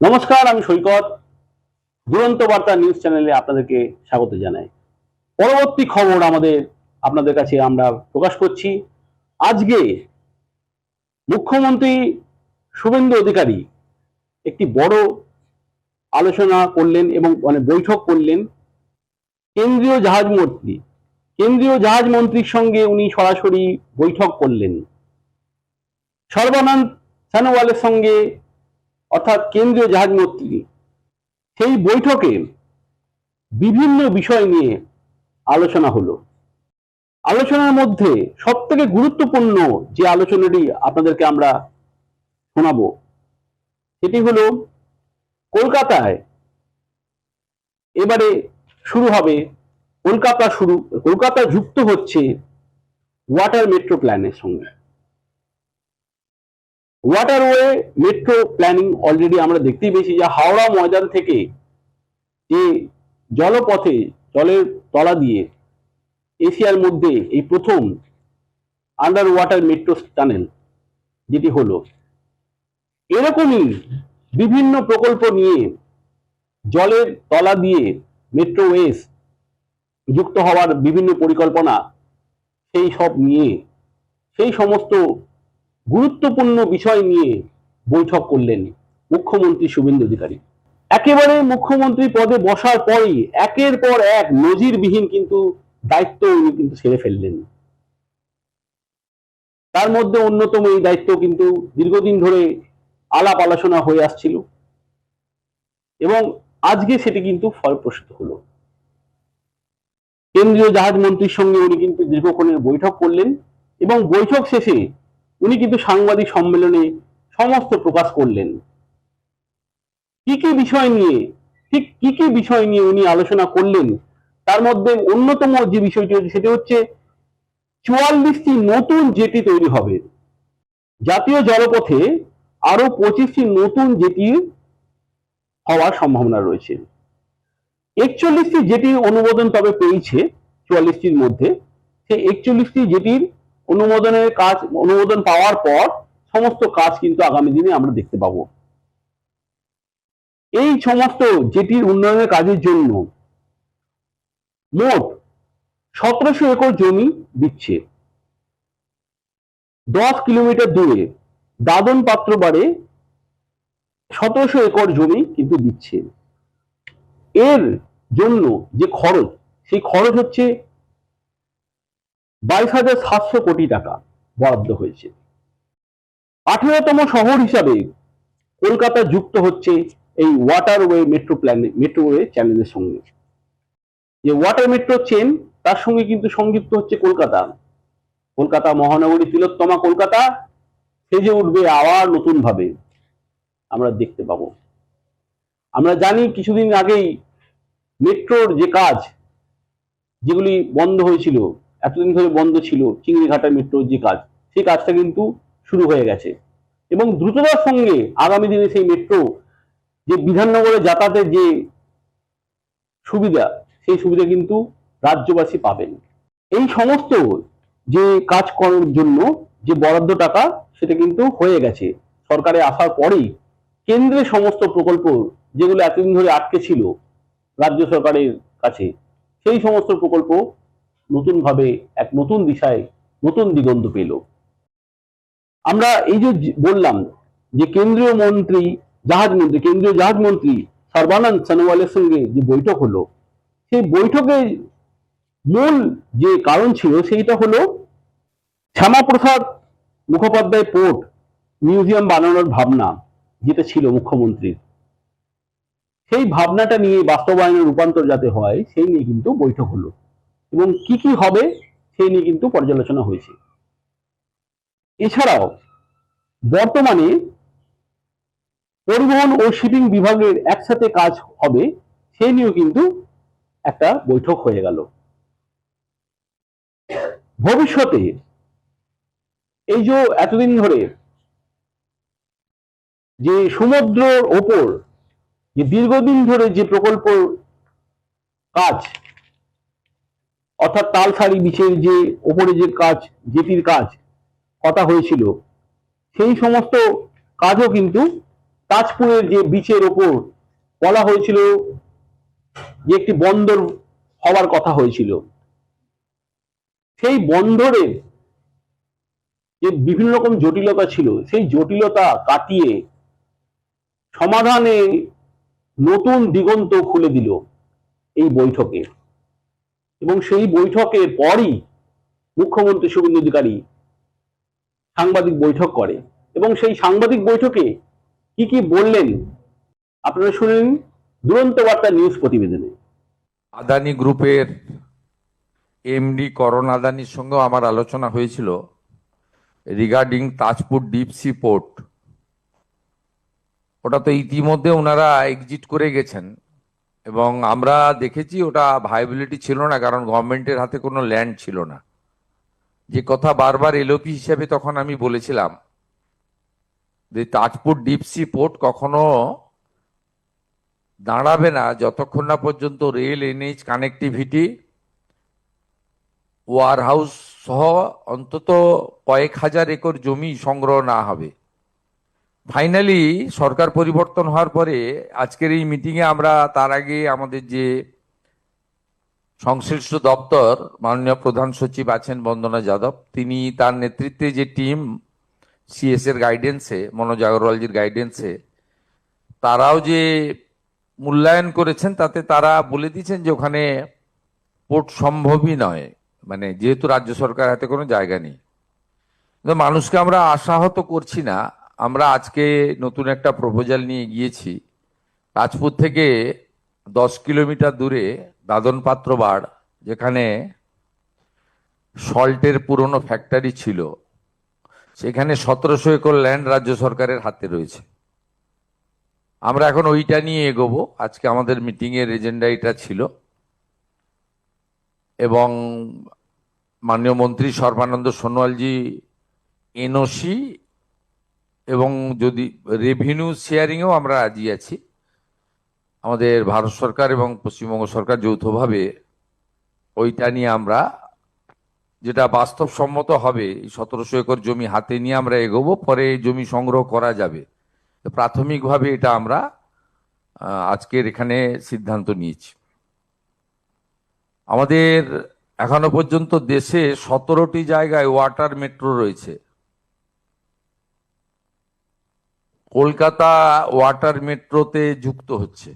নমস্কার, আমি সৈকত। দুরন্ত বার্তা নিউজ চ্যানেলে আপনাদেরকে স্বাগত জানাই। পরবর্তী খবর আপনাদের কাছে আমরা প্রকাশ করছি। আজকে মুখ্যমন্ত্রী শুভেন্দু অধিকারী একটি বড় আলোচনা করলেন এবং বৈঠক করলেন কেন্দ্রীয় জাহাজ মন্ত্রী। কেন্দ্রীয় জাহাজ মন্ত্রীর সঙ্গে উনি সরাসরি বৈঠক করলেন। সর্বানন্দ সোনোওয়ালের সঙ্গে, অর্থাৎ কেন্দ্রীয় জাহাজ মন্ত্রী। সেই বৈঠকে বিভিন্ন বিষয় নিয়ে আলোচনা হলো। আলোচনার মধ্যে সবথেকে গুরুত্বপূর্ণ যে আলোচনাটি আপনাদেরকে আমরা শোনাবো সেটি হলো কলকাতায় এবারে শুরু হবে, কলকাতা যুক্ত হচ্ছে ওয়াটার মেট্রো প্ল্যানের সঙ্গে। ওয়াটারওয়ে মেট্রো প্ল্যানিং অলরেডি আমরা দেখতেই পেয়েছি যে হাওড়া ময়দান থেকে যে জলপথে, জলের তলা দিয়ে এশিয়ার মধ্যে এই প্রথম আন্ডার ওয়াটার মেট্রো টানেল যেটি হলো, এরকমই বিভিন্ন প্রকল্প নিয়ে জলের তলা দিয়ে মেট্রোওয়েজ যুক্ত হওয়ার বিভিন্ন পরিকল্পনা, সেই সব নিয়ে, সেই সমস্ত গুরুত্বপূর্ণ বিষয় নিয়ে বৈঠক করলেন মুখ্যমন্ত্রী শুভেন্দু অধিকারী। একেবারে মুখ্যমন্ত্রী পদে বসার পরই একের পর এক নজিরবিহীন কিন্তু দায়িত্ব উনি কিন্তু সেরে ফেললেন। তার মধ্যে অন্যতম এই দায়িত্ব কিন্তু দীর্ঘদিন ধরে আলাপ আলোচনা হয়ে আসছিল এবং আজকে সেটি কিন্তু ফলপ্রসূ হলো। কেন্দ্রীয় জাহাজ মন্ত্রীর সঙ্গে উনি কিন্তু দীর্ঘক্ষণের বৈঠক করলেন এবং বৈঠক শেষে উনি কিন্তু সাংবাদিক সম্মেলনে সমস্ত প্রকাশ করলেন কি কি বিষয় নিয়ে, ঠিক কি কি বিষয় নিয়ে উনি আলোচনা করলেন। তার মধ্যে অন্যতম যে বিষয়টি হচ্ছে সেটি হচ্ছে 44টি নতুন জেটি তৈরি হবে। জাতীয় জলপথে আরো 25টি নতুন জেটি হওয়ার সম্ভাবনা রয়েছে। 41টি জেটির অনুমোদন তবে পেয়েছে 44টির মধ্যে। সেই 41টি জেটির অনুমোদন পাওয়ার পর সমস্ত কাজ কিন্তু আগামী দিনে আমরা দেখতে পাবো। এই সমস্ত জেটির উন্নয়নের কাজের জন্য মোট 1700 একর জমি দিচ্ছে। 10 কিলোমিটার দূরে দাদন পাত্রবাড়ে 1700 একর জমি কিন্তু দিচ্ছে। এর জন্য যে খরচ, সেই খরচ হচ্ছে 22,700 কোটি টাকা বরাদ্দ হয়েছে। 18তম শহর হিসাবে কলকাতা যুক্ত হচ্ছে এই ওয়াটারওয়ে মেট্রোওয়ে চ্যানেলের সঙ্গে। যে ওয়াটার মেট্রো চেন, তার সঙ্গে কিন্তু সংযুক্ত হচ্ছে কলকাতা মহানগরী, তিলোত্তমা কলকাতা সেজে উঠবে আবার নতুন ভাবে, আমরা দেখতে পাবো। আমরা জানি কিছুদিন আগেই মেট্রোর যে কাজ, যেগুলি বন্ধ হয়েছিল, এতদিন ধরে বন্ধ ছিল, চিংড়িঘাটা মেট্রোর যে কাজ, সেই কাজটা কিন্তু শুরু হয়ে গেছে এবং দ্রুততার সঙ্গে আগামী দিনে সেই মেট্রো যে বিধাননগরে যাতায়াতের যে সুবিধা, সেই সুবিধা কিন্তু রাজ্যবাসী পাবেন। এই সমস্ত যে কাজ করার জন্য যে বরাদ্দ টাকা, সেটা কিন্তু হয়ে গেছে। সরকারে আসার পরেই কেন্দ্রের সমস্ত প্রকল্প যেগুলো এতদিন ধরে আটকে ছিল রাজ্য সরকারের কাছে, সেই সমস্ত প্রকল্প নতুনভাবে এক নতুন দিশায়, নতুন দিগন্ত পেল। আমরা এই যে বললাম যে কেন্দ্রীয় জাহাজ মন্ত্রী সর্বানন্দ সোনোওয়ালের সঙ্গে যে বৈঠক হলো, সেই বৈঠকে মূল যে কারণ ছিল সেইটা হলো শ্যামাপ্রসাদ মুখোপাধ্যায় পোর্ট মিউজিয়াম বানানোর ভাবনা যেটা ছিল মুখ্যমন্ত্রীর, সেই ভাবনাটা নিয়ে বাস্তবায়নের রূপান্তর যাতে হয় সেই নিয়ে কিন্তু বৈঠক হলো এবং কি কি হবে সেই নিয়ে কিন্তু পর্যালোচনা হয়েছে। এছাড়াও বর্তমানে পরিবহন ও শিপিং বিভাগের একসাথে কাজ হবে, সেই নিয়েও কিন্তু একটা বৈঠক হয়ে গেল। ভবিষ্যতে এই যে এতদিন ধরে যে সমুদ্রের ওপর যে দীর্ঘদিন ধরে যে প্রকল্প কাজ, অর্থাৎ তালসারি বিচের যে ওপরে যে কাজ, জেটির কাজ কথা হয়েছিল, সেই সমস্ত কাজও কিন্তু তাজপুরের যে বিচের ওপর বলা হয়েছিল যে একটি বন্দর হওয়ার কথা হয়েছিল, সেই বন্দরের যে বিভিন্ন রকম জটিলতা ছিল, সেই জটিলতা কাটিয়ে সমাধানে নতুন দিগন্ত খুলে দিল এই বৈঠকে। এবং সেই বৈঠকের পরই মুখ্যমন্ত্রী শুভেন্দু অধিকারী সাংবাদিক বৈঠক করে, এবং সেই সাংবাদিক বৈঠকে কি কি বললেন আপনারা শুনেন দুরন্ত বার্তা নিউজ প্রতিবেদনে। আদানি গ্রুপের এমডি করণ আদানির সঙ্গেও আমার আলোচনা হয়েছিল regarding Tajpur deep sea port. ওটা তো ইতিমধ্যে ওনারা এক্সিট করে গেছেন এবং আমরা দেখেছি ওটা ভাইবিলিটি ছিল না, কারণ গভর্নমেন্টের হাতে কোনো ল্যান্ড ছিল না। যে কথা বারবার এলওপি হিসেবে তখন আমি বলেছিলাম যে তাজপুর ডিপ সি পোর্ট কখনো দাঁড়াবে না যতক্ষণ না পর্যন্ত rail NH connectivity, warehouse সহ অন্তত কয়েক হাজার একর জমি সংগ্রহ না হবে। ফাইনালি সরকার পরিবর্তন হওয়ার পরে আজকের এই মিটিংয়ে আমরা তার আগে আমাদের যে সংশ্লিষ্ট দপ্তর মাননীয় প্রধান সচিব আছেন বন্দনা যাদব, তিনি তার নেতৃত্বে যে টিম সিএস এর গাইডেন্সে, মনোজ আগরওয়ালজির গাইডেন্সে তারাও যে মূল্যায়ন করেছেন, তাতে তারা বলে দিয়েছেন যে ওখানে পোর্ট সম্ভবই নয়, মানে যেহেতু রাজ্য সরকার হাতে কোনো জায়গা নেই। কিন্তু মানুষকে আমরা আশাহত করছি না। আমরা আজকে নতুন একটা প্রপোজাল নিয়ে গিয়েছি। তাজপুর থেকে 10 কিলোমিটার দূরে দাদন পাত্র বাড়, যেখানে সল্টের পুরনো ফ্যাক্টরি ছিল, সেখানে 1700 একর ল্যান্ড রাজ্য সরকারের হাতে রয়েছে। আমরা এখন ওইটা নিয়ে এগোবো। আজকে আমাদের মিটিং এর এজেন্ডা এটা ছিল এবং মাননীয় মন্ত্রী সর্বানন্দ সোনোয়ালজি এনওসি এবং যদি রেভিনিউ শেয়ারিংয়েও আমরা রাজি আছি। আমাদের ভারত সরকার এবং পশ্চিমবঙ্গ সরকার যৌথভাবে ওইটা নিয়ে আমরা যেটা বাস্তবসম্মত হবে, এই 1700 একর জমি হাতে নিয়ে আমরা এগোবো। পরে জমি সংগ্রহ করা যাবে। প্রাথমিকভাবে এটা আমরা আজকের এখানে সিদ্ধান্ত নিয়েছি। আমাদের এখনো পর্যন্ত দেশে 17টি জায়গায় ওয়াটার মেট্রো রয়েছে। কলকাতা ওয়াটার মেট্রোতে যুক্ত হচ্ছে।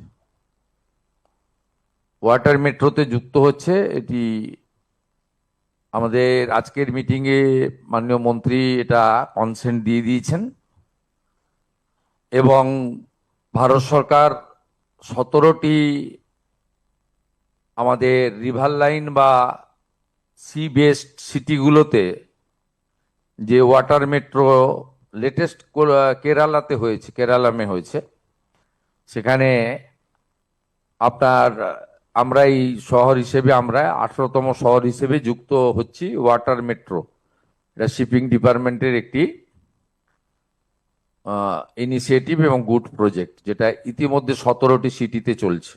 ওয়াটার মেট্রোতে যুক্ত হচ্ছে এটি আমাদের আজকের মিটিংয়ে মাননীয় মন্ত্রী এটা কনসেন্ট দিয়ে দিয়েছেন এবং ভারত সরকার 17টি আমাদের রিভার লাইন বা সি বেসড সিটিগুলোতে যে ওয়াটার মেট্রো লেটেস্ট কেরালাতে হয়েছে, কেরালামে হয়েছে, সেখানে আপনার আমরা এই শহর হিসেবে আমরা 18তম শহর হিসেবে যুক্ত হচ্ছি ওয়াটার মেট্রো। এটা শিপিং ডিপার্টমেন্টের একটি ইনিশিয়েটিভ এবং গুড প্রজেক্ট, যেটা ইতিমধ্যে 17টি সিটিতে চলছে।